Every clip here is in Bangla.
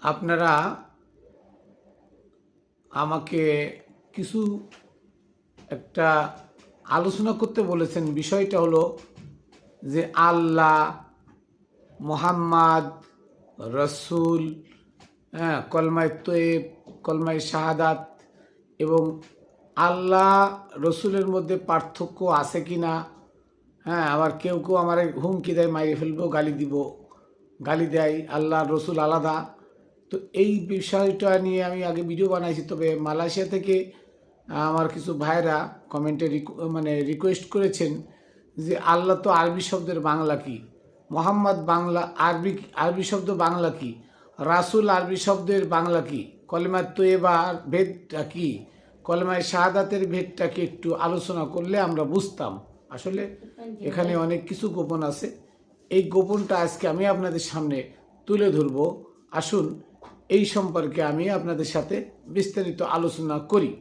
আপনারা আমাকে কিছু একটা আলোচনা করতে বলেছেন। বিষয়টা হলো যে আল্লাহ, মোহাম্মদ, রসুল, কলমায় তৈব, কলমায় শাহাদাত এবং আল্লাহ রসুলের মধ্যে পার্থক্য আছে কি না। আবার কেউ কেউ আমার হুমকি দেয়, মাইরে ফেলবো, গালি দিব, গালি দেয়, আল্লাহ রসুল আলাদা। তো এই বিষয়টা নিয়ে আমি আগে ভিডিও বানাইছি, তবে মালয়েশিয়া থেকে আমার কিছু ভাইরা কমেন্টে রিকোয়েস্ট করেছেন যে আল্লাহ তো আরবি শব্দের বাংলা কি, মোহাম্মদ বাংলা আরবি শব্দ বাংলা কি, রাসুল আরবি শব্দের বাংলা কি, কলেমায় তৈবার ভেদটা কি, কলেমায় শাহাদাতের ভেদটা কি একটু আলোচনা করলে আমরা বুঝতাম। আসলে এখানে অনেক কিছু গোপন আছে। এই গোপনটা আজকে আমি আপনাদের সামনে তুলে ধরব। আসুন এই সম্পর্কে আমি আপনাদের সাথে বিস্তারিত আলোচনা করি।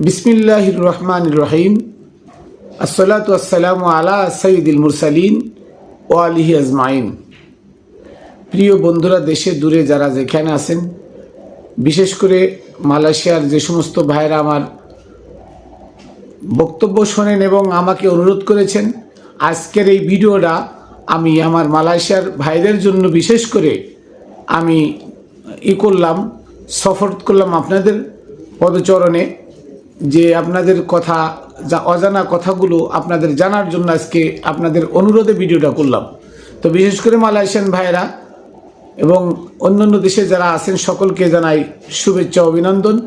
বিসমিল্লাহির রহমানির রহিম। আসসালাতু আসসালামু আলা সাইয়্যিদিল মুরসালিন ওয়া আলিহি আজমাইন। প্রিয় বন্ধুরা, দেশে দূরে যারা যেখানে আছেন, বিশেষ করে মালয়েশিয়ার যে সমস্ত ভাইরা আমার বক্তব্য শোনেন এবং আমাকে অনুরোধ করেছেন আজকের এই ভিডিওটা আমি আমার মালয়েশিয়ার ভাইদের জন্য বিশেষ করে আমি সফর করলাম আপনাদের পদচরণে, যে আপনাদের কথা, যা অজানা কথাগুলো আপনাদের জানার জন্য আজকে আপনাদের অনুরোধে ভিডিওটা করলাম। তো বিশেষ করে মালয়েশিয়ান ভাইরা এবং অন্যান্য দেশে যারা আছেন সকলকে জানাই শুভেচ্ছা, অভিনন্দন।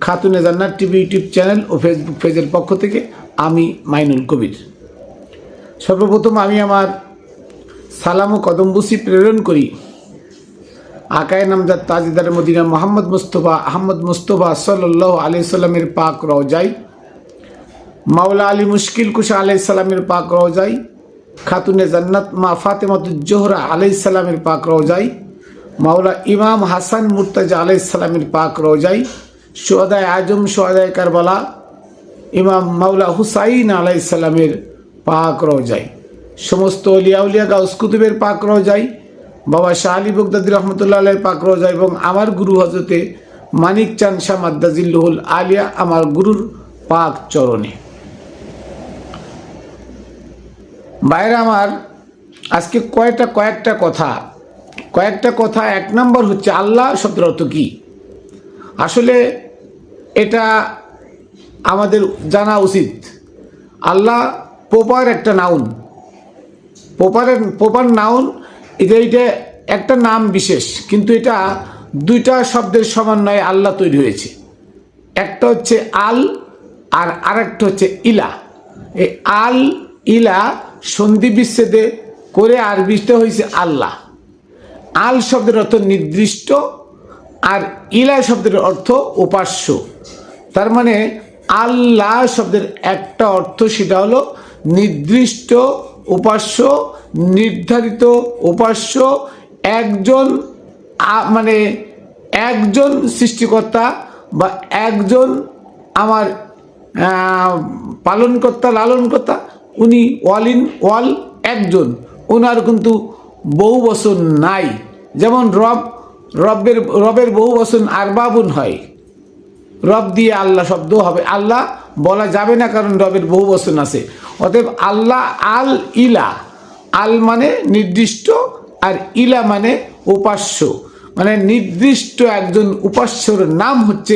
খাতুনে জান্নাত টিভি ইউটিউব চ্যানেল ও ফেসবুক পেজের পক্ষ থেকে আমি মাইনুল কবির। সর্বপ্রথম আমি আমার সালাম ও কদমবুসি প্রেরণ করি আকায়ে নামদার তাজদার মদিনা মোহাম্মদ মুস্তফা আহমদ মুস্তফা সাল্লাল্লাহু আলাইহি সাল্লামের পাক রওজায়, মাওলা আলী মুশকিল কুশা আলাইহিস সালামের পাক রওজায়, খাতুনে জান্নাত মা ফাতেমাতুজ জোহরা আলাইহিস সালামের পাক রওজায়, মাওলা ইমাম হাসান মুর্তজা আলাইহিস সালামের পাক রওজায়, শুহাদায়ে আজম শুহাদায়ে কারবালা ইমাম মাওলা হুসাইন আলাইহিস সালামের পাক রওজায়, সমস্ত আউলিয়া উলিয়া গাউস কুতুবের পাক রওজায়, বাবা শাহ আলী বগদাদী রহমতুল্লাহ আলাইহির পাক রওজায় এবং আমার গুরু হযরতে মানিক চাঁদ শাহ মাদ্দাজিল্লুহুল আলিয়া আমার গুরুর পাক চরণে। ভাইরা আমার, আজকে কয়েকটা কথা। এক নম্বর হচ্ছে আল্লাহ শব্দের অর্থ কি। আসলে এটা আমাদের জানা উচিত। আল্লাহ প্রপার একটা নাউন, প্রপার নাউন। এটা একটা নাম বিশেষ, কিন্তু এটা দুইটা শব্দের সমন্বয়ে আল্লাহ তৈরি হয়েছে। একটা হচ্ছে আল আর আরেকটা হচ্ছে ইলা। এই আল ইলা সন্ধি বিচ্ছেদে করে আরবিতে হয়েছে আল্লাহ। আল শব্দের অর্থ নির্দিষ্ট আর ইলা শব্দের অর্থ উপাস্য। তার মানে আল্লাহ শব্দের একটা অর্থ, সেটা হলো নির্দিষ্ট উপাস্য, নির্ধারিত উপাস্য, একজন সৃষ্টিকর্তা বা একজন আমার পালনকর্তা, লালনকর্তা। উনি ওয়াল একজন, ওনার কিন্তু বহু বচন নাই। যেমন রবের বহু বচন আরবাবুন হয়, রব দিয়ে আল্লাহ শব্দ হবে, আল্লাহ বলা যাবে না কারণ রবের বহু বচন আছে। অতএব আল্লাহ আল ইলা, আল মানে নির্দিষ্ট আর ইলা মানে উপাস্য, মানে নির্দিষ্ট একজন উপাস্যর নাম হচ্ছে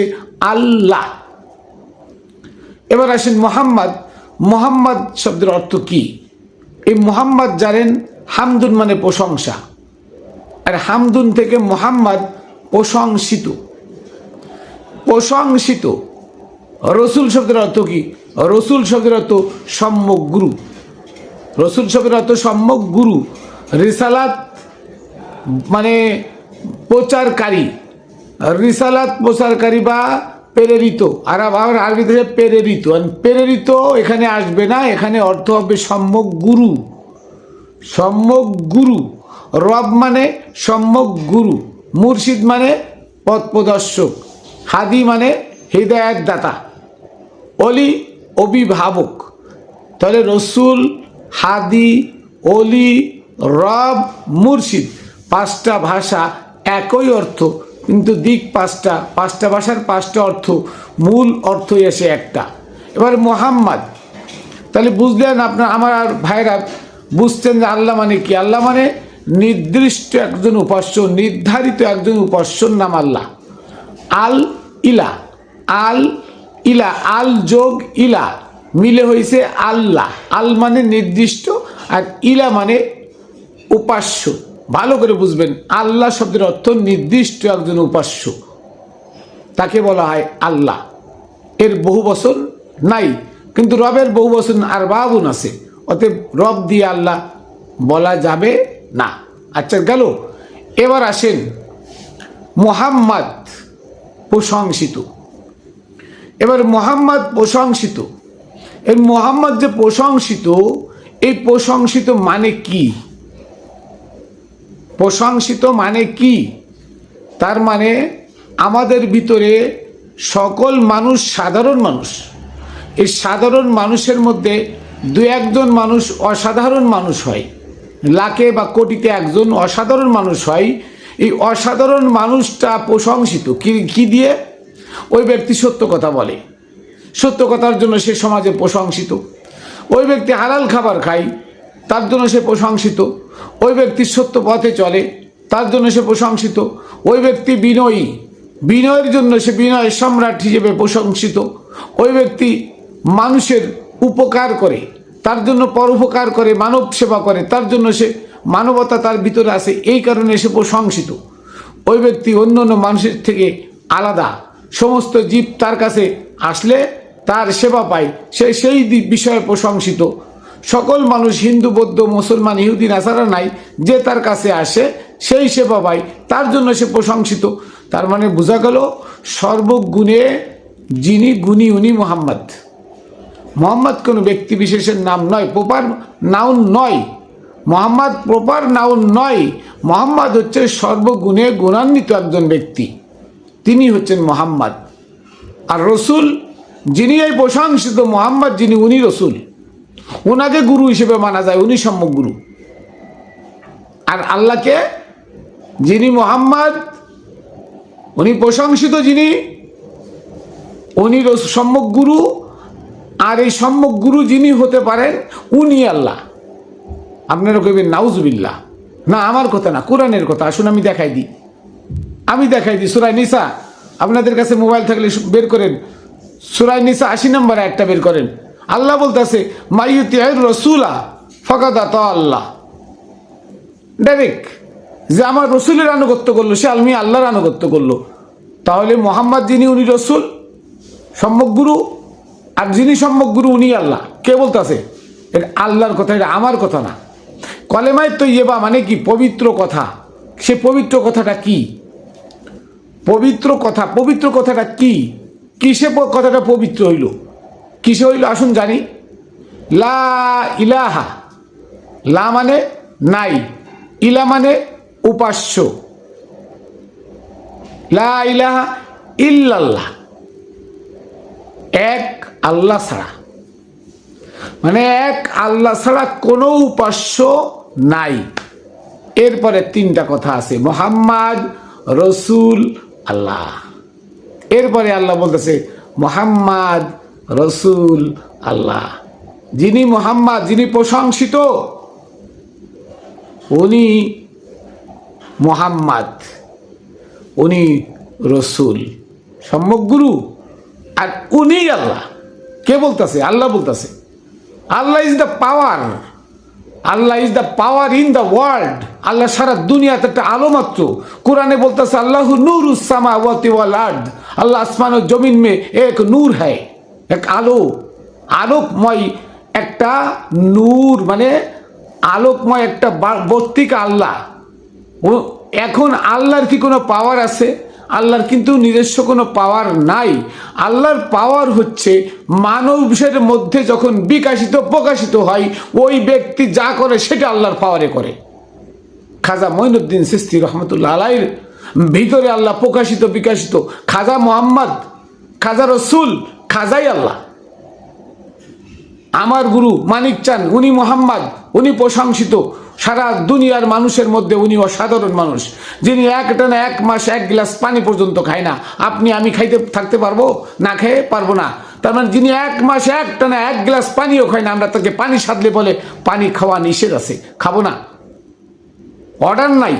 আল্লাহ। এবার আসেন মোহাম্মদ শব্দের অর্থ কি। এই মোহাম্মদ জানেন, হামদুন মানে প্রশংসা, আর হামদুন থেকে মোহাম্মদ প্রশংসিত। রসুল শব্দের অর্থ কি। রসুল শব্দের অর্থ সম্যক গুরু। রসুল শব্দের অর্থ সম্যক গুরু। রিসালাত মানে প্রচারকারী, রিসালাত প্রচারকারী বা প্রেরিত। আর আবার আরবিতে প্রেরিত এখানে আসবে না, এখানে অর্থ হবে সম্যক গুরু। রব মানে সম্যক গুরু, মুর্শিদ মানে পথ প্রদর্শক, হাদি মানে হৃদায়াত দাতা। অলি অভিভাবক। তাহলে রসুল, হাদি, অলি, রব, মুর্শিদ, পাঁচটা ভাষা একই অর্থ, কিন্তু দিক পাঁচটা, পাঁচটা ভাষার পাঁচটা অর্থ, মূল অর্থই আসে একটা। এবার মোহাম্মদ, তাহলে বুঝলেন আপনার আমার আর ভাইরা বুঝছেন যে আল্লাহ মানে কি? আল্লাহ মানে নির্দিষ্ট একজন উপাস্য, নির্ধারিত একজন উপাস্যর নাম আল্লাহ। আল ইলা, আল ইলা, আল যোগ ইলা মিলে হয়েছে আল্লাহ। আল মানে নির্দিষ্ট, আর ইলা মানে উপাস্য। ভালো করে বুঝবেন, আল্লাহ শব্দের অর্থ নির্দিষ্ট একজন উপাস্য, তাকে বলা হয় আল্লাহ। এর বহু বচন নাই, কিন্তু রবের বহু বচন আর বাবুন আছে, অতএব রব দিয়ে আল্লাহ বলা যাবে না। আচ্ছা গেল। এবার আসেন মুহাম্মদ প্রশংসিত। এবার মুহাম্মদ প্রশংসিত, এই মুহাম্মদ যে প্রশংসিত, এই প্রশংসিত মানে কি? প্রশংসিত মানে কি? তার মানে আমাদের ভিতরে সকল মানুষ সাধারণ মানুষ, এই সাধারণ মানুষের মধ্যে দু একজন মানুষ অসাধারণ মানুষ হয়, লাখে বা কোটিতে একজন অসাধারণ মানুষ হয়। এই অসাধারণ মানুষটা প্রশংসিত কি দিয়ে? ওই ব্যক্তি সত্য কথা বলে, সত্য কথার জন্য সে সমাজে প্রশংসিত। ওই ব্যক্তি হালাল খাবার খায়, তার জন্য সে প্রশংসিত। ওই ব্যক্তি সত্য পথে চলে, তার জন্য সে প্রশংসিত। ওই ব্যক্তি বিনয়ী, বিনয়ের জন্য সে বিনয়ের সম্রাট হিসেবে প্রশংসিত। ওই ব্যক্তি মানুষের উপকার করে, তার জন্য পরোপকার করে, মানব সেবা করে, তার জন্য সে মানবতা তার ভিতরে আছে, এই কারণে সে প্রশংসিত। ওই ব্যক্তি অন্য অন্য মানুষের থেকে আলাদা, সমস্ত জীব তার কাছে আসলে তার সেবা পায়, সে সেই বিষয়ে প্রশংসিত। সকল মানুষ, হিন্দু, বৌদ্ধ, মুসলমান, ইহুদি, নাসারা নাই, যে তার কাছে আসে সেই সেবা পায়, তার জন্য সে প্রশংসিত। তার মানে বোঝা গেল সর্বগুণে যিনি গুণী উনি মোহাম্মদ। মোহাম্মদ কোনো ব্যক্তি বিশেষের নাম নয়, প্রপার নাউন নয়। মোহাম্মদ প্রপার নাউন নয়। মোহাম্মদ হচ্ছে সর্বগুণে গুণান্বিত একজন ব্যক্তি, তিনি হচ্ছেন মোহাম্মদ। আর রসুল যিনি এই প্রশংসিত মোহাম্মদ, যিনি উনি রসুল, ওনাকে গুরু হিসেবে মানা যায়, উনি সম্যক গুরু। আর আল্লাহকে যিনি মোহাম্মদ, উনি প্রশংসিত, যিনি উনি সম্যক গুরু। আর এই সম্যক গুরু যিনি হতে পারেন উনি আল্লাহ। আপনারা কইবেন নাউজুবিল্লাহ, না আমার কথা না, কোরআনের কথা। আসুন আমি দেখাই দিই সূরা নিসা। আপনাদের কাছে মোবাইল থাকলে বের করেন, সূরা নিসা 80 নম্বরে একটা বের করেন। আল্লাহ বলতেছে মাইয়ুতির রাসূলা ফাকাদ আতা আল্লাহ। ডাইরেক্ট যে আমার রসুলের আনুগত্য করলো, সে আমি আল্লাহর আনুগত্য করলো। তাহলে মোহাম্মদ যিনি উনি রসুল, সম্যক গুরু, আর যিনি সম্যক গুরু উনি আল্লাহ। কে বলতেছে? এটা আল্লাহর কথা, এটা আমার কথা না। কলেমায় তৈয়বা মানে কি? পবিত্র কথা। সে পবিত্র কথাটা কি? পবিত্র কথা, পবিত্র কথাটা কি? কিসে কথাটা পবিত্র হইল? কিসে হইল? আসুন জানি। লা ইলাহা, লা মানে নাই, ইলা মানে উপাস্য। লা ইলাহা ইল্লাল্লাহ, এক আল্লাহ ছাড়া, মানে এক আল্লাহ ছাড়া কোনো উপাস্য নাই। এরপরে তিনটা কথা আছে, মুহাম্মদ, রসুল, আল্লাহ। এরপরে আল্লাহ বলতেছে মুহাম্মদ, রসুল, আল্লাহ। যিনি মুহাম্মদ, যিনি প্রশংসিত, উনি মুহাম্মদ, উনি রসুল, সম্যক গুরু, আর উনি আল্লাহ। কে বলতেছে? আল্লাহ বলতেছে। Allah is the power, Allah is the power in the world. Allah সারা দুনিয়াতে একটা আলো মাত্র। কোরআনে বলতেছে আল্লাহু নূরুস সামাওয়াতি ওয়াল আরদ, আল্লাহ আসমান ও জমিন মে এক নূর হ্যায়, এক আলো, আলোকময় একটা নূর, মানে আলোকময় একটা বর্তিকা আল্লাহ। ও এখন আল্লাহর কি কোনো পাওয়ার আছে? আল্লাহর কিন্তু নিজস্ব কোনো পাওয়ার নাই। আল্লাহর পাওয়ার হচ্ছে মানুষের মধ্যে যখন বিকাশিত প্রকাশিত হয়, ওই ব্যক্তি যা করে সেটা আল্লাহর পাওয়ারে করে। খাজা মঈনুদ্দিন চিশতি রহমতুল্লাহ আলাইহির ভিতরে আল্লাহ প্রকাশিত বিকাশিত। খাজা মোহাম্মদ, খাজা রসুল, খাজাই আল্লাহ। আমার গুরু মানিক চান, উনি মোহাম্মদ, উনি প্রশংসিত সারা দুনিয়ার মানুষের মধ্যে, উনি অসাধারণ মানুষ, যিনি একটানা 1 মাস 1 গ্লাস পানি পর্যন্ত খায় না। আপনি আমি খাইতে থাকতে পারবো? না খেয়ে পারবো না। তার মানে যিনি 1 মাস একটানা 1 গ্লাস পানিও খায় না, আমরা তাকে পানি সাধলে বলে পানি খাওয়া নিষেধ আছে, খাবো না, অর্ডার নাই।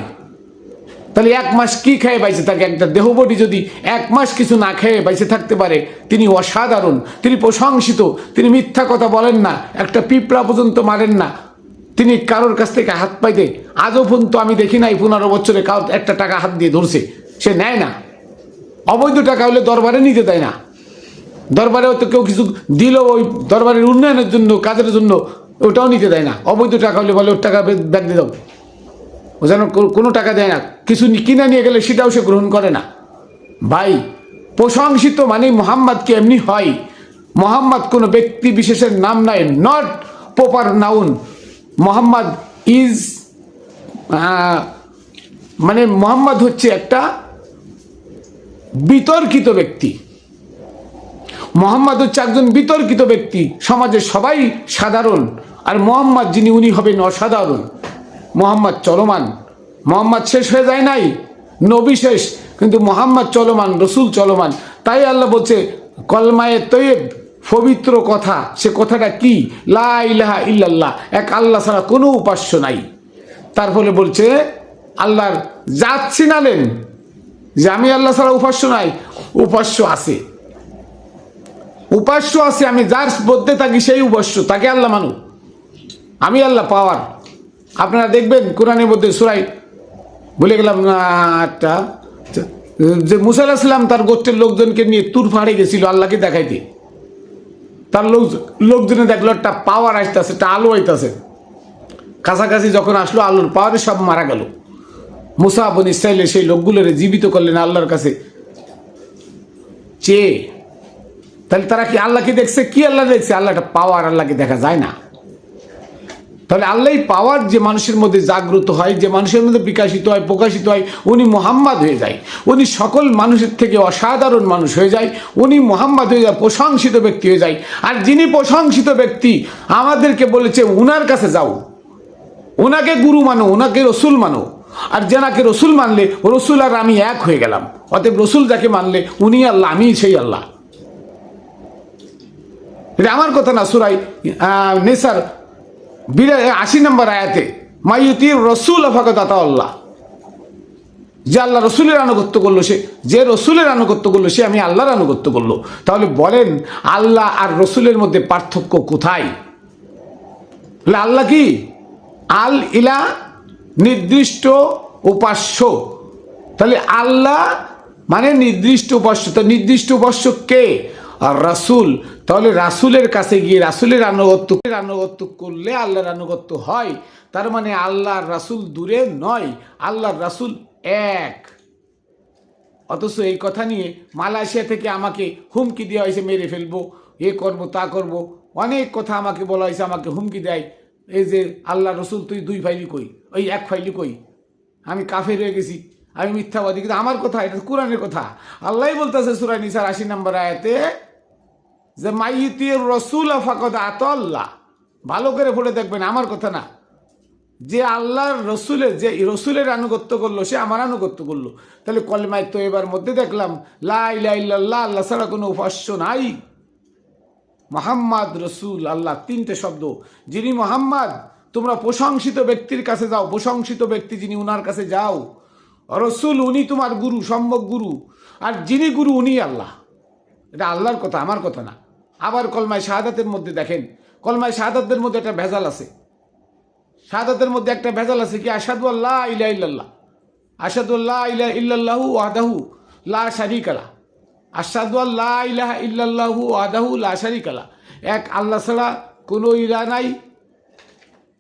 তাহলে 1 মাস কি খেয়ে বাইসে থাকে? একটা দেহবডি যদি 1 মাস কিছু না খেয়ে বাইসে থাকতে পারে, তিনি অসাধারণ, তিনি প্রশংসিত, তিনি মিথ্যা কথা বলেন না, একটা পিঁপড়া পর্যন্ত মারেন না, তিনি কারোর কাছ থেকে হাত পাইতে আজও পর্যন্ত আমি দেখি নাই 15 বছরে কারোর একটা টাকা হাত দিয়ে ধরছে, সে নেয় না। অবৈধ টাকা হলে দরবারে নিতে দেয় না, দরবারে হয়তো কেউ কিছু দিল ওই দরবারের উন্নয়নের জন্য, কাজের জন্য, ওটাও নিতে দেয় না। অবৈধ টাকা হলে বলে ওর টাকা ব্যাগ দিয়ে দাও, ও যেন কোনো টাকা দেয় না, কিছু কিনে নিয়ে গেলে সেটাও সে গ্রহণ করে না। ভাই, প্রশংসিত মানে মোহাম্মদকে এমনি হয়। মোহাম্মদ কোনো ব্যক্তি বিশেষের নাম নাই, not proper noun. Mohammad is মানে মোহাম্মদ হচ্ছে একটা বিতর্কিত ব্যক্তি। মোহাম্মদ হচ্ছে একজন বিতর্কিত ব্যক্তি, সমাজের সবাই সাধারণ, আর মোহাম্মদ যিনি উনি হবেন অসাধারণ। মোহাম্মদ চলমান, মোহাম্মদ শেষ হয়ে যায় নাই, নবী শেষ, কিন্তু মোহাম্মদ চলমান, রসুল চলমান। তাই আল্লাহ বলছে কলমায়ে তৈয়ব, পবিত্র কথা। সে কথাটা কি? লা ইলাহা ইল্লাল্লাহ, এক আল্লাহ ছাড়া কোনো উপাস্য নাই। তার ফলে বলছে আল্লাহর জাত চিনালেন যে আমি আল্লাহ ছাড়া উপাস্য নাই, উপাস্য আছে, উপাস্য আছে, আমি যার মধ্যে থাকি সেই উপাস্য, তাকে আল্লাহ মানু, আমি আল্লাহ পাওয়ার। আপনারা দেখবেন কোরআনের মধ্যে সূরা, বলে গেলাম না একটা, যে মুসা আলাইহিস সালাম তার গোত্রের লোকজনকে নিয়ে তুর পাহাড়ে গেছিল আল্লাহকে দেখাইতে। তার লোকজনে দেখলো একটা পাওয়ার আসতেছে, একটা আলো আইতেছে, কাছাকাছি যখন আসলো আলোর পাওয়ারে সব মারা গেল। মুসা বনি ইসরাইলের সেই লোকগুলোরে জীবিত করলেন আল্লাহর কাছে চেয়ে। তাহলে তারা কি আল্লাহকে দেখছে? কি আল্লাহ দেখছে? আল্লাহটা পাওয়ার, আল্লাহকে দেখা যায় না। তাহলে আল্লাহ পাওয়ার যে মানুষের মধ্যে জাগ্রত হয়, যে মানুষের মধ্যে বিকাশিত হয়, প্রকাশিত হয়, উনি মোহাম্মদ হয়ে যায়। উনি সকল মানুষের থেকে অসাধারণ মানুষ হয়ে যায়, উনি মোহাম্মদ হয়ে যায়, প্রশংসিত ব্যক্তি হয়ে যায়। আর যিনি প্রশংসিত ব্যক্তি, আমাদেরকে বলেছে উনার কাছে যাও, ওনাকে গুরু মানো, ওনাকে রসুল মানো। আর যেনাকে রসুল মানলে রসুল আর আমি এক হয়ে গেলাম। অতএব রসুল যাকে মানলে উনি আল্লাহ, আমি সেই আল্লাহ। এটা আমার কথা না, সূরা নিসার 80 নম্বর আয়াতে, মাইয়ুতির রসুল ফাকাদ আতাআল্লাহ, যে আল্লাহ রসুলের আনুগত্য করলো, সে যে রসুলের আনুগত্য করলো সে আমি আল্লাহর আনুগত্য করলো। তাহলে বলেন আল্লাহ আর রসুলের মধ্যে পার্থক্য কোথায়? আল্লাহ কি? আল ইলা, নির্দিষ্ট উপাস্য। তাহলে আল্লাহ মানে নির্দিষ্ট উপাস্য। তা নির্দিষ্ট উপাস্য কে? আর রাসূল। তাহলে রাসূলের কাছে গিয়ে রাসূলের আনুগত্য করলে আল্লাহর আনুগত্য হয়। তার মানে আল্লাহর রাসূল দূরে নয়, আল্লাহর রাসূল এক। অথচ এই কথা নিয়ে মালয়েশিয়া থেকে আমাকে হুমকি দেওয়া হয়েছে, মেরে ফেলবো, এ করবো, তা করবো, অনেক কথা আমাকে বলা হয়েছে, আমাকে হুমকি দেয়। এই যে আল্লাহ রসুল তুই 2 ফাইলি কই, ওই 1 ফাইলি কই, আমি কাফের হয়ে গেছি, আমি মিথ্যাবাদী। কিন্তু আমার কথা, এটা কোরআনের কথা। আল্লাহই বলতেছে সূরা নিসার 80 নম্বর আয়াতে যে মাইয়ুতির রসুল ফাকাদ আতাআল্লাহ। ভালো করে পড়ে দেখবেন, আমার কথা না। যে আল্লাহর রসুলের, যে রসুলের আনুগত্য করলো সে আমার আনুগত্য করলো। তাহলে কলেমায়ে তয়্যিবার মধ্যে দেখলাম লা ইলাহা ইল্লাল্লাহ, আল্লাহ ছাড়া কোনো উপাস্য নাই, মুহাম্মদ রসুল আল্লাহ, 3টে শব্দ। যিনি মুহাম্মদ, তোমরা প্রশংসিত ব্যক্তির কাছে যাও, প্রশংসিত ব্যক্তি যিনি, উনার কাছে যাও। রসুল, উনি তোমার গুরু, সম্যক গুরু। আর যিনি গুরু উনি আল্লাহ। এটা আল্লাহর কথা, আমার কথা না। আবার কলমায়ে শাহাদাতের মধ্যে দেখেন, কলমায়ে শাহাদাতের মধ্যে একটা ভেজাল আছে। শাহাদাতের মধ্যে একটা ভেজাল আছে কি? আশহাদু আল্লা ইলাহা ইল্লাল্লাহ, আশহাদু আল্লা ইলাহা ইল্লাল্লাহু ওয়াহদাহু লা শারীকা লাহু, আশহাদু আল্লা ইলাহা ইল্লাল্লাহু ওয়াহদাহু লা শারীকা লাহু। এক, আল্লাহ ছাড়া কোনো ইলাহ নাই,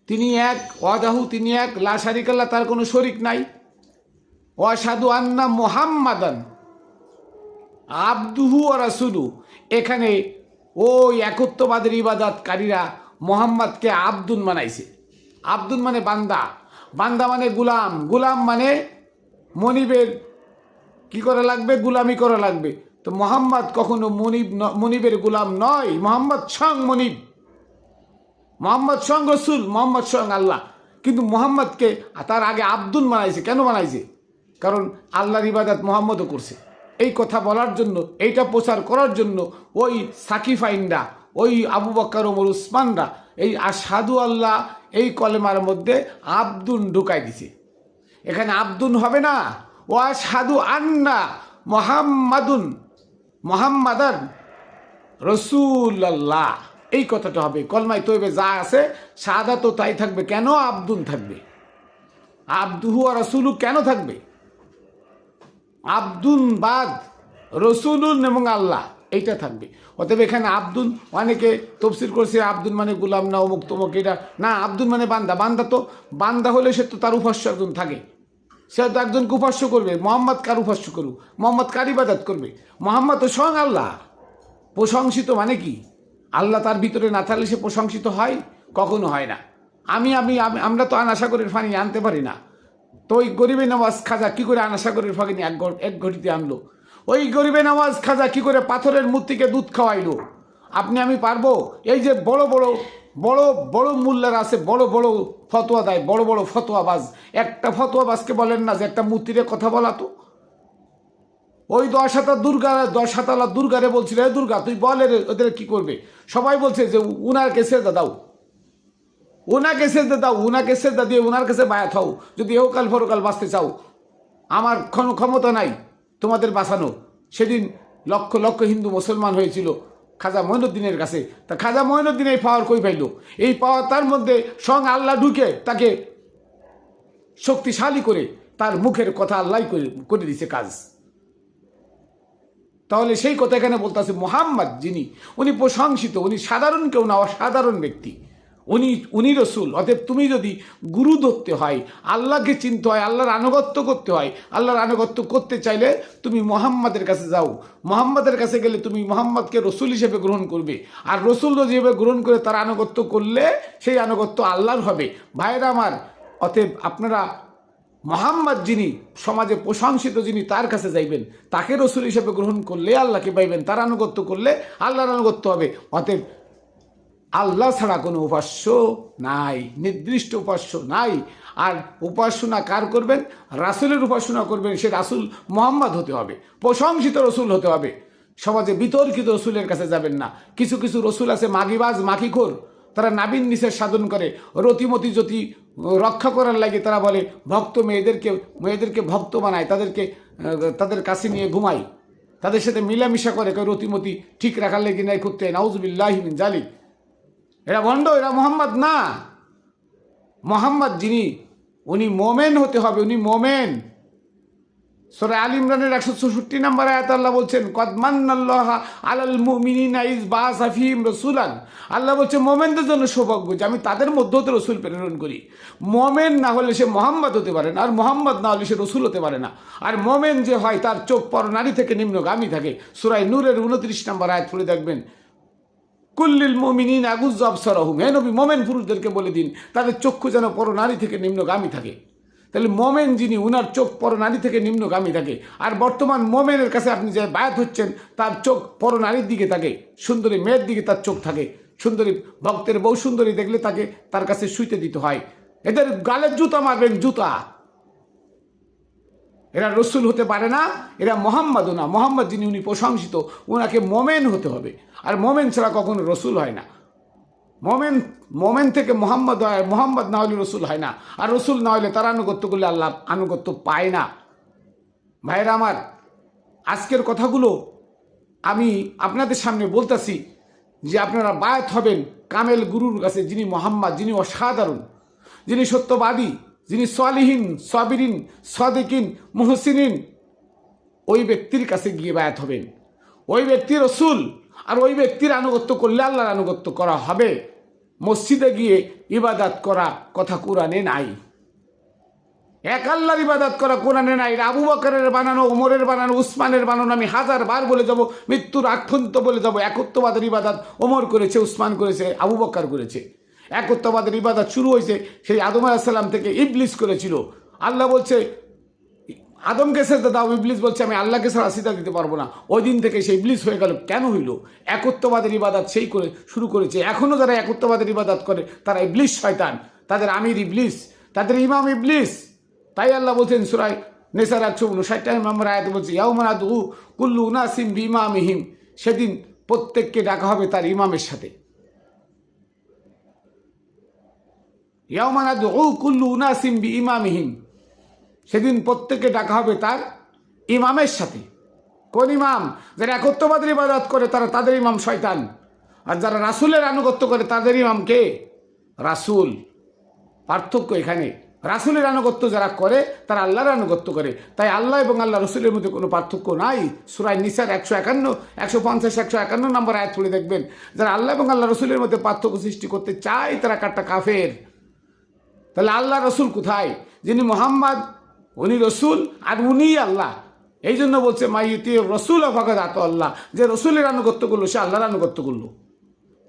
তিনি এক, ওয়াহদাহু তিনি এক, লা শারীকা লাহু তার কোনো শরীক নাই, ওয়া আশহাদু আন্না মুহাম্মাদান আবদুহু ওয়া রাসূলুহু। এখানে ওই একত্ববাদের ইবাদতকারীরা মোহাম্মদকে আব্দুন বানাইছে। আব্দুন মানে বান্দা, বান্দা মানে গুলাম, গুলাম মানে মনিবের কি করা লাগবে? গুলামি করা লাগবে। তো মোহাম্মদ কখনো মনিবের গুলাম নয়, মোহাম্মদ স্বয়ং মনিব। মোহাম্মদ স্বয়ং রসুল, মোহাম্মদ স্বয়ং আল্লাহ। কিন্তু মোহাম্মদকে তার আগে আব্দুল বানাইছে। কেন বানাইছে? কারণ আল্লাহর ইবাদত মোহাম্মদও করছে। এই কথা বলার জন্য, এইটা প্রচার করার জন্য ওই সাকিফাইনরা, ওই আবু বকর ওমর উসমানরা এই আশহাদু আল্লাহ এই কলেমার মধ্যে আব্দুন ঢুকাই দিছে। এখানে আব্দুন হবে না, ও আশহাদু আন্না মোহাম্মাদান রসুল্লাহ, এই কথাটা হবে। কলমায় তৈবে যা আছে সাদা তো তাই থাকবে। কেন আব্দুন থাকবে? আব্দুহু আর রসুলু কেন থাকবে? আব্দুন বাদ রসুলুন এবং আল্লাহ এইটা থাকবে। অতএব এখানে আব্দুন, অনেকে তফসির করছে আব্দুন মানে গুলাম না অমুক তমুক, এটা না, আব্দুন মানে বান্দা। বান্দা তো বান্দা হলে সে তো তার উপাস্য একজন থাকে, সে তো একজনকে উপাস্য করবে। মোহাম্মদ কার উপাস্য করুক? মোহাম্মদ কার ইবাদত করবে? মোহাম্মদ তো স্বয়ং আল্লাহ। প্রশংসিত মানে কি? আল্লাহ তার ভিতরে না থাকলে সে প্রশংসিত হয়? কখনো হয় না। আমরা তো আনাসাগরের ফানি আনতে পারি না। তো ওই গরিবে নওয়াজ খাজা কি করে আনাসাগরের ফানি এক ঘটিতে আনলো? ওই গরিবে নওয়াজ খাজা কি করে পাথরের মূর্তিকে দুধ খাওয়াইলো? আপনি আমি পারবো? এই যে বড় বড় বড় বড় মোল্লারা আছে, বড় বড় ফতোয়া দেয়, বড় বড় ফতোয়াবাজ, একটা ফতোয়াবাজকে বলেন না যে একটা মূর্তিরে কথা বলা তো? ওই 10 হাতালা দুর্গারে বলছিল, এ দুর্গা তুই বল ওদের কি করবে? সবাই বলছে যে উনারকে সেজদা দাও, ওনাকে সেজদা দাও, ওনাকে সেজদা দিয়ে ওনার কাছে বায়াত হও যদি এহকাল পরকাল বাঁচতে চাও। আমার কোনো ক্ষমতা নাই তোমাদের বাঁচানো। সেদিন লক্ষ লক্ষ হিন্দু মুসলমান হয়েছিল খাজা মঈনুদ্দিনের কাছে। তা খাজা মঈনুদ্দিন এই পাওয়ার কই পাইল? এই পাওয়ার তার মধ্যে স্বয়ং আল্লাহ ঢুকে তাকে শক্তিশালী করে তার মুখের কথা আল্লাহ করে দিছে কাজ। তাহলে সেই কথা এখানে বলতেছে মোহাম্মদ যিনি, উনি প্রশংসিত, উনি সাধারণ কেউ না, অসাধারণ ব্যক্তি, উনি রসুল। অতএব তুমি যদি গুরু ধরতে হয়, আল্লাহকে চিনতে হয়, আল্লাহর আনুগত্য করতে হয়, আল্লাহর আনুগত্য করতে চাইলে তুমি মোহাম্মদের কাছে যাও। মোহাম্মদের কাছে গেলে তুমি মোহাম্মদকে রসুল হিসেবে গ্রহণ করবে। আর রসুল যেভাবে গ্রহণ করে তার আনুগত্য করলে সেই আনুগত্য আল্লাহর হবে। ভাইরা আমার, অতএব আপনারা মোহাম্মদ যিনি সমাজে প্রশংসিত, যিনি তার কাছে যাইবেন, তাকে রসুল হিসেবে গ্রহণ করলে আল্লাহকে পাইবেন, তার আনুগত্য করলে আল্লাহর আনুগত্য হবে। অতএব আল্লাহ ছাড়া কোনো উপাস্য নাই, নির্দিষ্ট উপাস্য নাই। আর উপাসনা কার করবেন? রাসুলের উপাসনা করবেন। সে রাসুল মোহাম্মদ হতে হবে, প্রশংসিত রসুল হতে হবে। সমাজে বিতর্কিত রসুলের কাছে যাবেন না। কিছু কিছু রসুল আছে মাগিবাজ, মাখিখোর, তারা নাবিন নিষের সাধন করে, রতিমতি জ্যোতি রক্ষা করার লাগে তারা বলে ভক্ত মেয়েদেরকে ভক্ত বানায়, তাদের কাছে নিয়ে ঘুমায়, তাদের সাথে মিলামিশা করে, রতিমতি ঠিক রাখার লেগে নাই করতে। নাউজুবিল্লাহি মিন জালিক। এরা ভণ্ড, এরা মোহাম্মদ না। মোহাম্মদ যিনি, উনি মোমেন হতে হবে, উনি মোমেন। সূরা আল ইমরানের 164 নম্বর আয়াত আল্লাহ বলছেন কদ মান্নাল্লাহ আলাল মুমিনিনা ইজ বাআসা ফীহিম রাসূলান। আল্লাহ বলছে মোমেনদের জন্য সৌভাগ্য যে আমি তাদের মধ্যে হতে রসুল প্রেরণ করি। মোমেন না হলে সে মোহাম্মদ হতে পারে না, আর মোহাম্মদ না হলে সে রসুল হতে পারে না। আর মোমেন যে হয় তার চোখ পরনারী থেকে নিম্নগামী থাকে। সূরা নূরের 29 নম্বর আয়াত পড়ে দেখবেন কুল্লিল মুমিনিনা ইয়াগুয্যু আবসারাহুম। হে নবী, মোমেন পুরুষদেরকে বলে দিন তাদের চক্ষু যেন পরনারী থেকে নিম্নগামী থাকে। তাহলে মোমেন যিনি, উনার চোখ পরনারী থেকে নিম্নগামী থাকে। আর বর্তমান মোমেনের কাছে আপনি যে বায়াত হচ্ছেন তার চোখ পরনারীর দিকে থাকে, সুন্দরী মেয়ের দিকে তার চোখ থাকে। সুন্দরী ভক্তের বউ সুন্দরী দেখলে তাকে তার কাছে শুইতে দিতে হয়। এদের গালে জুতা মারবেন, জুতা। এরা রসুল হতে পারে না, এরা মোহাম্মদও না। মোহাম্মদ যিনি, উনি প্রশংসিত, ওনাকে মোমেন হতে হবে। আর মোমেন ছাড়া কখনো রসুল হয় না। মোমেন থেকে মোহাম্মদ হয়, মোহাম্মদ না হলে রসুল হয় না। আর রসুল না হলে তার আনুগত্য করলে আল্লাহ আনুগত্য পায় না। ভাইরা আমার, আজকের কথাগুলো আমি আপনাদের সামনে বলতেছি যে আপনারা বায়াত হবেন কামেল গুরুর কাছে, যিনি মোহাম্মদ, যিনি অসাধারণ, যিনি সত্যবাদী, যিনি সালিহিন, সাবিরিন, সাদিকিন, মুহসিনিন, ওই ব্যক্তির কাছে গিয়ে বায়াত হবেন। ওই ব্যক্তি রসুল। আর ওই ব্যক্তির আনুগত্য করলে আল্লাহর আনুগত্য করা হবে। মসজিদে গিয়ে ইবাদত করা কথা কোরআনে নাই। এক আল্লাহর ইবাদত করা কোরআনে নাই। আবু বকরের বানানো, ওমরের বানানো, উসমানের বানানো। আমি 1000 বলে যাব, মৃত্যুর আগ পর্যন্ত বলে যাব, একত্ববাদের ইবাদত ওমর করেছে, উসমান করেছে, আবু বকর করেছে। একত্ববাদের ইবাদত শুরু হয়েছে সেই আদম আলাইহিস সালাম থেকে, ইবলিস করেছিল। আল্লাহ বলছে আদমকে সেজদা দাও, ইবলিস বলছে আমি আল্লাহকে ছাড়া সিজদা দিতে পারবো না। ওই দিন থেকে সেই ইবলিস হয়ে গেল। কেন হইল? একত্ববাদের ইবাদত সেই করে শুরু করেছে। এখনো যারা একত্ববাদের ইবাদত করে তারা ইবলিস শয়তান, তাদের আমির ইবলিস, তাদের ইমাম ইবলিস। তাই আল্লাহ বলছেন সূরা নিসার 159 নম্বর আয়াতে বলছে ইয়াউমা নাদউ কুল্লু উনাসিম বিইমামিহিম, সেদিন প্রত্যেককে ডাকা হবে তার ইমামের সাথে। ইয়াউমা নাদউ কুল্লু উনাসিম বিইমামিহিম, সেদিন প্রত্যেককে ডাকা হবে তার ইমামের সাথে। কোন ইমাম? যারা একত্ববাদের ইবাদত করে তারা তাদের ইমাম শয়তান, আর যারা রাসূলের আনুগত্য করে তাদের ইমাম কে? রাসূল। পার্থক্য এখানে। রাসূলের আনুগত্য যারা করে তারা আল্লাহর আনুগত্য করে। তাই আল্লাহ এবং আল্লাহ রসুলের মধ্যে কোনো পার্থক্য নাই। সূরা নিসার 151, 150, 151 নম্বর আয়াত পড়ে দেখবেন। যারা আল্লাহ এবং আল্লাহ রসুলের মধ্যে পার্থক্য সৃষ্টি করতে চায় তারা কাট্টা কাফের। তাহলে আল্লাহ রসুল কোথায়? যিনি মোহাম্মদ, উনি রসুল আর উনি আল্লাহ। এই জন্য বলছে মাইয়ুতি রসুল ফাকাদ আতা আল্লাহ, যে রসুলের আনুগত্য করলো সে আল্লাহর আনুগত্য করলো।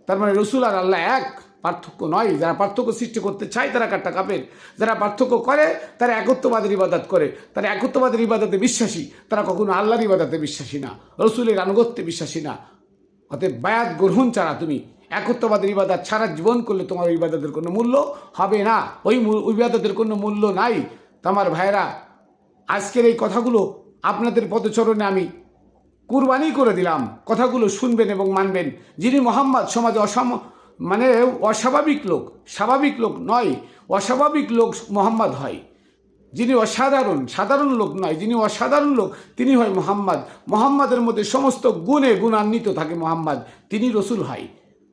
তার মানে রসুল আর আল্লাহ এক, পার্থক্য নয়। যারা পার্থক্য সৃষ্টি করতে চায় তারা কাট্টা কাফের। যারা পার্থক্য করে তারা একত্ববাদের ইবাদত করে, তারা একত্ববাদের ইবাদতে বিশ্বাসী, তারা কখনো আল্লাহর ইবাদতে বিশ্বাসী না, রসুলের আনুগত্যে বিশ্বাসী না। অতএব বায়াত গ্রহণ ছাড়া তুমি একত্ববাদের ইবাদত সারা জীবন করলে তোমার ওই ইবাদতের কোনো মূল্য হবে না, ওই ইবাদতের কোনো মূল্য নাই। তো আমার ভাইরা, আজকের এই কথাগুলো আপনাদের পদচরণে আমি কুরবানি করে দিলাম। কথাগুলো শুনবেন এবং মানবেন। যিনি মোহাম্মদ সমাজে অস্বাভাবিক লোক, স্বাভাবিক লোক নয়, অস্বাভাবিক লোক মোহাম্মদ হয়। যিনি সাধারণ লোক নয়, যিনি অসাধারণ লোক তিনি হয় মোহাম্মদ। মোহাম্মদের মধ্যে সমস্ত গুণে গুণান্বিত থাকে মোহাম্মদ, তিনি রসুল হয়।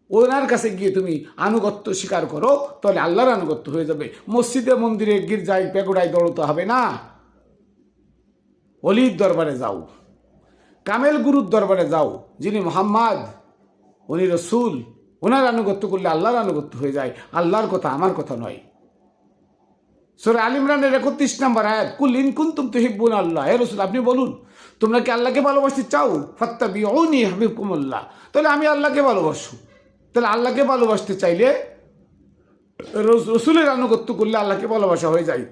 ওনার কাছে গিয়ে তুমি আনুগত্য স্বীকার করো, তাহলে আল্লাহর আনুগত্য হয়ে যাবে। মসজিদে মন্দিরে গির্জায় পেগোড়ায় দৌড়তে হবে না। অলির দরবারে যাও, কামেল গুরুর দরবারে যাও, যিনি মোহাম্মদ, উনি রসুল। ওনার আনুগত্য করলে আল্লাহর আনুগত্য হয়ে যায়। আল্লাহর কথা আমার কথা নয়। সূরা আল ইমরানের 31 নম্বর আয়াত, কুল ইন কুনতুম তুহিব্বুনা আল্লাহ, হে রাসূল আপনি বলুন তোমরা কি আল্লাহকে ভালোবাসতে চাও? ফাত্তাবিউনি ইউহিব্বুকুমুল্লাহ, তাহলে আমি আল্লাহকে ভালোবাসি। তাহলে আল্লাহকে ভালোবাসতে চাইলে রসুলের আনুগত্য করলে আল্লাহকে ভালোবাসা হয়ে যায়।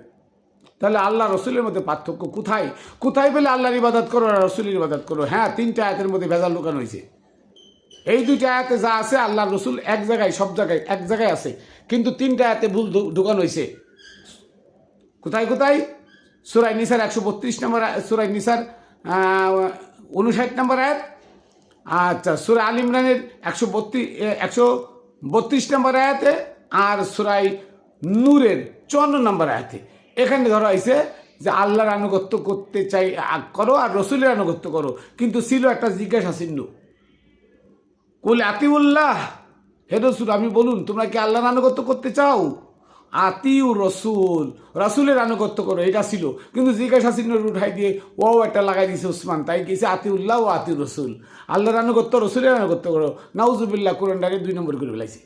তাহলে আল্লাহ রসুলের মধ্যে পার্থক্য কোথায়? কোথায় পেলে আল্লাহর ইবাদত করো আর রসুলের ইবাদত করো? হ্যাঁ, 3টা আয়াতের মধ্যে ভেজাল লুকানো হয়েছে। এই 2টা আয়াতে যা আছে আল্লাহ রসুল এক জায়গায়, সব জায়গায় এক জায়গায় আছে, কিন্তু 3টা আয়াতে ভুল ঢুকানো হয়েছে। কোথায় কোথায়? সূরা নিসার 132 নম্বর, সূরা নিসার 59 নম্বর আয়াত। আচ্ছা, সূরা আল ইমরানের 132 নম্বর আয়াতে, আর সূরা নূরের 54 নম্বর আয়াতে। এখানে ধরা হয়েছে যে আল্লাহর আনুগত্য করতে চাই করো আর রসুলের আনুগত্য করো, কিন্তু ছিল একটা জিজ্ঞাসা চিহ্ন। কুল আতিউল্লাহ, হে রসুল আপনি বলুন তোমরা কি আল্লাহর আনুগত্য করতে চাও? আতিউ রসুল, রসুলের আনুগত্য করো, এটা ছিল। কিন্তু জিজ্ঞাসা চিহ্ন উঠাই দিয়ে ও একটা লাগাই দিয়েছে ওসমান, তাই গেছে আতিউল্লাহ ও আতিউ রসুল। আল্লাহর আনুগত্য, রসুলের আনুগত্য করো। নাউজুবিল্লাহ, কোরআনটাকে 2 নম্বর করে ফেলাইছে।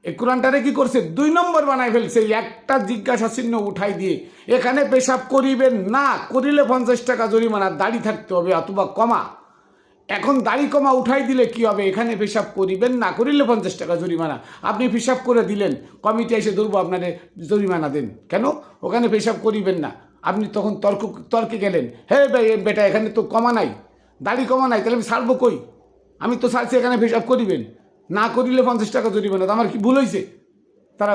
এই কোরআনটারে কি করছে? 2 নম্বর বানাই ফেলছে। একটা জিজ্ঞাসা চিহ্ন উঠাই দিয়ে এখানে পেশাব করিবেন না, করিলে 50 টাকা জরিমানা, দাড়ি থাকতে হবে অথবা কমা। এখন দাড়ি কমা উঠাই দিলে কি হবে? এখানে পেশাব করিবেন না, করিলে 50 টাকা জরিমানা। আপনি পেশাব করে দিলেন, কমিটি এসে ধরবো আপনাদের জরিমানা দেন। কেন? ওখানে পেশাব করিবেন না। আপনি তখন তর্কে গেলেন, হে বেটা এখানে তো কমা নাই, দাড়ি কমা নাই, তাহলে আমি ছাড়বো কই? আমি তো ছাড়ছি এখানে পেশাব করিবেন না, করিলে 50 টাকা জরিমানা। আমার কি ভুল হয়েছে? তারা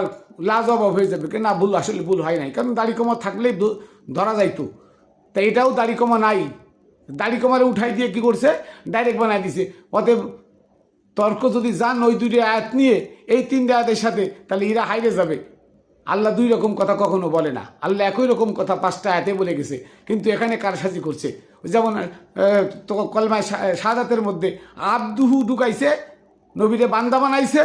লাজবাব হয়ে যাবে, না ভুল, আসলে ভুল হয় নাই, কারণ দাড়ি কমা থাকলেই ধরা যাইতো। তাই এটাও দাড়ি কমা নাই, দাড়ি কমারে উঠাই দিয়ে কি করছে? ডাইরেক্ট বানাই দিছে। অতএব তর্ক যদি যান ওই 2টা আয়াত নিয়ে, এই 3টা আয়াতের সাথে, তাহলে এরা হাইরে যাবে। আল্লাহ 2 রকম কথা কখনো বলে না। আল্লাহ একই রকম কথা 5টা আয়াতে বলে গেছে, কিন্তু এখানে কারসাজি করছে। যেমন কলমায় শাহাদাতের মধ্যে আব্দুহু ঢুকাইছে, নবীরে বান্দা বানাইছে,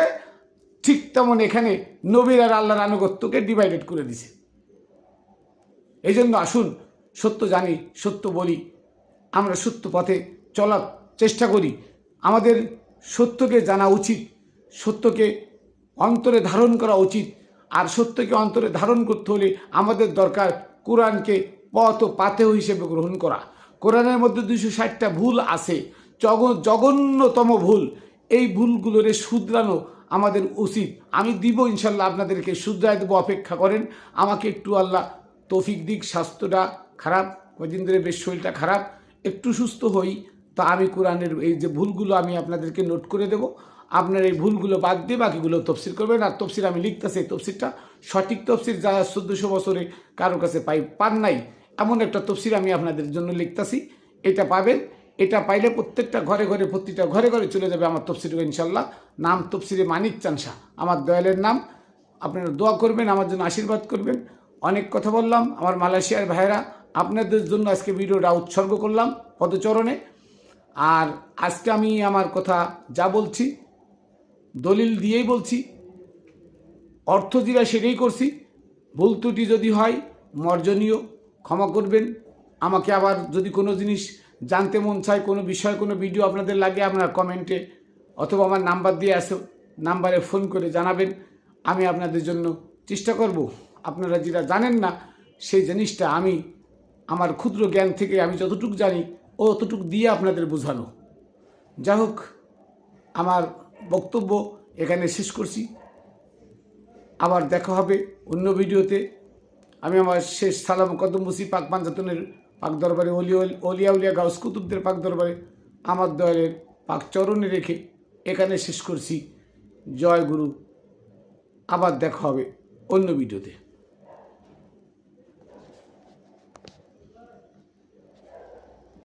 ঠিক তেমন এখানে নবীর আর আল্লাহর আনুগত্যকে ডিভাইডেড করে দিছে। এই জন্য আসুন সত্য জানি, সত্য বলি, আমরা সত্য পথে চলার চেষ্টা করি। আমাদের সত্যকে জানা উচিত, সত্যকে অন্তরে ধারণ করা উচিত। আর সত্যকে অন্তরে ধারণ করতে হলে আমাদের দরকার কোরআনকে পথ ও পাথেয় হিসেবে গ্রহণ করা। কোরআনের মধ্যে 260টা ভুল আছে, জঘন্যতম ভুল। এই ভুলগুলোরে শুধরানো আমাদের উচিত। আমি দিব ইনশাল্লাহ, আপনাদেরকে শুধরাই দেবো, অপেক্ষা করেন। আমাকে একটু আল্লাহ তৌফিক দিক। স্বাস্থ্যটা খারাপ, কদিন ধরে বেশ শরীরটা খারাপ, একটু সুস্থ হই তো আমি কোরআনের এই যে ভুলগুলো আমি আপনাদেরকে নোট করে দেব, আপনার এই ভুলগুলো বাদ দিয়ে বাকিগুলো তফসির করবেন। আর তফসির আমি লিখতেছি, এই তফসিরটা সঠিক তফসির, যা 1400 বছরে কারো কাছে পান নাই এমন একটা তফসির আমি আপনাদের জন্য লিখতেছি, এটা পাবেন। এটা পাইলে প্রত্যেকটা ঘরে ঘরে, প্রতিটা ঘরে ঘরে চলে যাবে আমার তফসির ইনশাল্লাহ। নাম তফসিরে মানিক চান শাহ, আমার দয়ালের নাম। আপনারা দোয়া করবেন, আমার জন্য আশীর্বাদ করবেন। অনেক কথা বললাম আমার মালয়েশিয়ার ভাইরা, আপনাদের জন্য আজকে ভিডিওটা উৎসর্গ করলাম পদচরণে। আর আজকে আমি আমার কথা যা বলছি দলিল দিয়েই বলছি, অর্থ যেটা সেটাই করছি। ভুল ত্রুটি যদি হয় মার্জনীয়, ক্ষমা করবেন। আমাকে আবার যদি কোনো জিনিস জানতে মন চায়, কোনো বিষয়, কোনো ভিডিও আপনাদের লাগে, আপনার কমেন্টে অথবা আমার নাম্বার দিয়ে আসে, নাম্বারে ফোন করে জানাবেন। আমি আপনাদের জন্য চেষ্টা করব আপনারা যেটা জানেন না সেই জিনিসটা আমি আমার ক্ষুদ্র জ্ঞান থেকে আমি যতটুকু জানি অতটুকু দিয়ে আপনাদের বোঝানো। যাই হোক, আমার বক্তব্য এখানে শেষ করছি। আবার দেখা হবে অন্য ভিডিওতে। আমি আমার শেষ সালাম কদম বসি পাক পাঞ্জাতনের পাক দরবারে, অলিয়া উলিয়া গাউস কুতুবদের পাক দরবারে আমার দয়ালের পাক চরণে রেখে এখানে শেষ করছি। জয় গুরু। আবার দেখা হবে অন্য ভিডিওতে।